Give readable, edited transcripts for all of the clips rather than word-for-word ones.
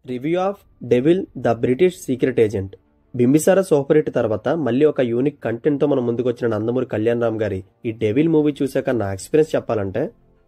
Review of devil the British secret agent. Bimbisara super hit తర్వాత మళ్ళీ ఒక యూనిక్ కంటెంట్ తో మనం ముందుకు వచ్చిన నందమూరి కళ్యాణ్ రామ్ గారి ఈ డెవిల్ మూవీ చూశాక నా ఎక్స్పీరియన్స్ చెప్పాలంటే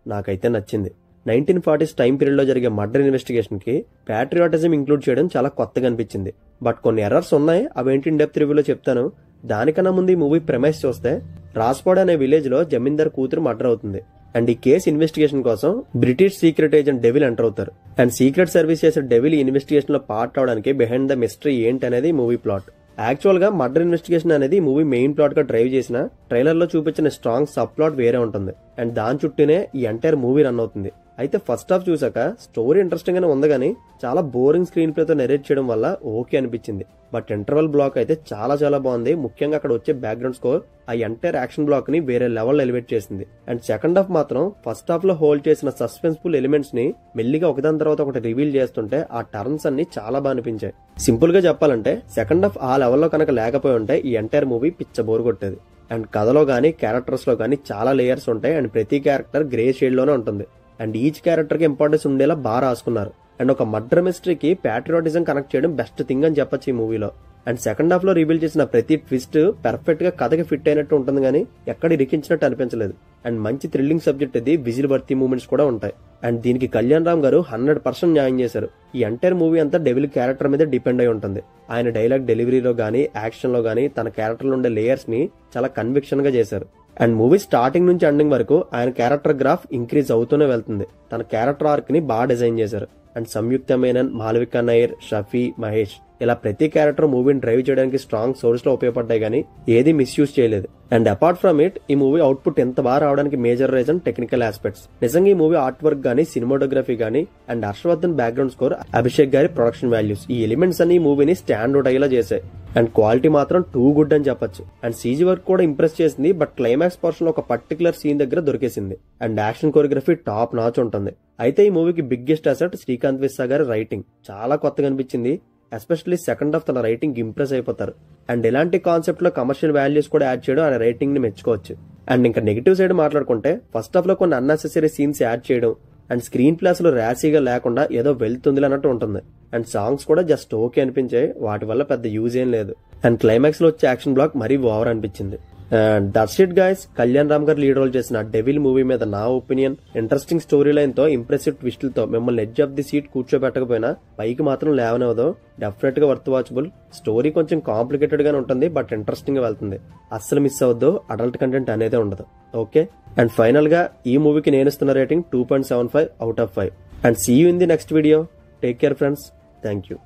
నాకైతే నచ్చింది. 1940s టైం పీరియడ్ లో జరిగే మర్డర్ ఇన్వెస్టిగేషన్ కి ప్యాట్రియాటిజం ఇంక్లూడ్ చేయడం చాలా కొత్తగా అనిపించింది. బట్ కొన్ని ఎర్రర్స్ ఉన్నాయి, అవేంటి ఇన్ డెప్త్ రివ్యూలో చెప్తాను. దానికన్నా ముందు ఈ మూవీ ప్రెమైస్ చూస్తే రాస్పాడ్ అనే విలేజ్ లో జమీందార్ కూతురు మర్డర్ అవుతుంది అండ్ ఈ కేసు ఇన్వెస్టిగేషన్ కోసం British secret agent devil enter అవుతారు అండ్ సీక్రెట్ సర్వీస్ చేసే డెవిల్ ఈ ఇన్వెస్టిగేషన్ లో పార్ట్ అవడానికి బిహైండ్ ద మిస్టరీ ఏంటి అనేది మూవీ ప్లాట్. యాక్చువల్ గా మర్డర్ ఇన్వెస్టిగేషన్ అనేది మూవీ మెయిన్ ప్లాట్ గా డ్రైవ్ చేసిన ట్రైలర్ లో చూపించిన స్ట్రాంగ్ సబ్ ప్లాట్ వేరే ఉంటుంది అండ్ దాని చుట్టూనే ఈ ఎంటైర్ మూవీ రన్ అవుతుంది. అయితే ఫస్ట్ హాఫ్ చూసాక స్టోరీ ఇంట్రెస్టింగ్ గానే ఉంది కానీ చాలా బోరింగ్ స్క్రీన్ ప్లే తో నెరేట్ చేయడం వల్ల ఓకే అనిపించింది. బట్ ఇంటర్వల్ బ్లాక్ అయితే చాలా చాలా బాగుంది. ముఖ్యంగా అక్కడ వచ్చే బ్యాక్గ్రౌండ్ స్కోర్ ఆ ఎంటైర్ యాక్షన్ బ్లాక్ ని వేరే లెవెల్ ఎలివేట్ చేసింది. అండ్ సెకండ్ హాఫ్ మాత్రం ఫస్ట్ హాఫ్ లో హోల్డ్ చేసిన సస్పెన్స్ఫుల్ ఎలిమెంట్స్ ని మెల్లిగా ఒకదాని తర్వాత ఒకటి రివీల్ చేస్తుంటే ఆ టర్న్స్ అన్ని చాలా బాగా అనిపించాయి. సింపుల్ గా చెప్పాలంటే సెకండ్ హాఫ్ ఆ లెవెల్లో కనుక లేకపోయి ఉంటే ఈ ఎంటైర్ మూవీ పిచ్చ బోర్ కొట్టేది. అండ్ కథలో గానీ క్యారెక్టర్స్ లో గానీ చాలా లేయర్స్ ఉంటాయి అండ్ ప్రతి క్యారెక్టర్ గ్రే షేడ్ లోనే ఉంటుంది అండ్ ఈచ్ క్యారెక్టర్ కి ఇంపార్టెన్స్ ఉండేలా బాగా రాసుకున్నారు. అండ్ ఒక మర్డర్ మిస్టరీకి ప్యాట్రియాటిజం కనెక్ట్ చేయడం బెస్ట్ థింగ్ అని చెప్పొచ్చు ఈ మూవీలో. అండ్ సెకండ్ హాఫ్ లో రివీల్ చేసిన ప్రతి ట్విస్ట్ పర్ఫెక్ట్ గా కథకి ఫిట్ అయినట్టు ఉంటుంది కానీ ఎక్కడ ఇరికించినట్టు అనిపించలేదు. అండ్ మంచి థ్రిల్లింగ్ సబ్జెక్ట్ ఇది, విజిల్ వర్తీ మూమెంట్స్ కూడా ఉంటాయి. అండ్ దీనికి కళ్యాణ్ రామ్ గారు 100% న్యాయం చేశారు. ఈ ఎంటైర్ మూవీ అంతా డెవిల్ క్యారెక్టర్ మీద డిపెండ్ అయి ఉంటుంది. ఆయన డైలాగ్ డెలివరీలో గానీ యాక్షన్ లో గానీ తన క్యారెక్టర్ లో ఉండే లేయర్స్ ని చాలా కన్విక్షన్ గా చేశారు. అండ్ మూవీ స్టార్టింగ్ నుంచి ఎండింగ్ వరకు ఆయన క్యారెక్టర్ గ్రాఫ్ ఇంక్రీజ్ అవుతూనే వెళ్తుంది. తన క్యారెక్టర్ ఆర్క్ ని బాగా డిజైన్ చేశారు. అండ్ సంయుక్త మేనన్, మాలవిక నాయర్, షఫీ, మహేష్ ఇలా ప్రతి క్యారెక్టర్ మూవీని డ్రైవ్ చేయడానికి స్ట్రాంగ్ సోర్స్ లో ఉపయోగపడ్డాయి కానీ ఏది మిస్యూజ్ చేయలేదు. అండ్ అపార్ట్ ఫ్రమ్ ఇట్ ఈ మూవీ అవుట్పుట్ ఎంత బాగా రావడానికి మేజర్ రీజన్ టెక్నికల్ ఆస్పెక్ట్స్. నిజంగా ఈ మూవీ ఆర్ట్ వర్క్ గానీ, సినిమాటోగ్రఫీ గానీ and Harshavardhan background score, Abhishek గారి ప్రొడక్షన్ వాల్యూస్ ఈ ఎలిమెంట్స్ అన్ని ఈ మూవీని స్టాండ్ అవుట్ అయ్యేలా చేశాయి. అండ్ క్వాలిటీ మాత్రం టూ గుడ్ అని చెప్పొచ్చు. అండ్ సీజీ వర్క్ కూడా ఇంప్రెస్ చేసింది. బట్ క్లైమాక్స్ పోర్షన్ లో ఒక పర్టికులర్ సీన్ దగ్గర దొరికేసింది. And action choreography top notch ఉంటుంది. అయితే ఈ మూవీకి బిగ్గెస్ట్ అసెట్ శ్రీకాంత్ విస్సా గారి రైటింగ్ చాలా కొత్తగా అనిపించింది. ఎస్పెషల్లీ సెకండ్ హాఫ్ తన రైటింగ్ ఇంప్రెస్ అయిపోతారు. అండ్ ఇలాంటి కాన్సెప్ట్ లో కమర్షియల్ వాల్యూస్ కూడా యాడ్ చేయడం ఆయన రైటింగ్ ని మెచ్చుకోవచ్చు. అండ్ ఇంకా నెగిటివ్ సైడ్ మాట్లాడుకుంటే ఫస్ట్ హాఫ్ లో కొన్ని అన్నెసెసరీ సీన్స్ యాడ్ చేయడం అండ్ స్క్రీన్ ప్లేస్ లో ర్యాసీగా లేకుండా ఏదో వెళ్తుంది అన్నట్టు ఉంటుంది. అండ్ సాంగ్స్ కూడా జస్ట్ ఓకే అనిపించాయి, వాటి వల్ల పెద్ద యూజ్ ఏం లేదు. అండ్ క్లైమాక్స్ లో వచ్చే యాక్షన్ బ్లాక్ మరీ ఓవర్ అనిపించింది. And that's it guys. Kalyan Ram గారు లీడ్ రోల్ చేసిన డెవిల్ మూవీ మీద నా ఒపీనియన్. ఇంట్రెస్టింగ్ స్టోరీ లైన్ తో ఇంప్రెసివ్ ట్విస్టులతో మిమ్మల్ని ఎడ్జ్ ఆఫ్ ది సీట్ కూర్చోబెట్టకపోయినా పైకి మాత్రం లేవనవదో డెఫినెట్ గా వర్త్ వాచబుల్. స్టోరీ కొంచెం కాంప్లికేటెడ్ గానే ఉంటుంది బట్ ఇంట్రెస్టింగ్ గా వెళ్తుంది. అస్సలు మిస్ అవ్వద్దు, అడల్ట్ కంటెంట్ అనేది ఉండదు. ఓకే. అండ్ ఫైనల్ గా ఈ మూవీకి నేను ఇస్తున్న rating 2.75 out of 5. And see you in the next video. Take care friends. Thank you.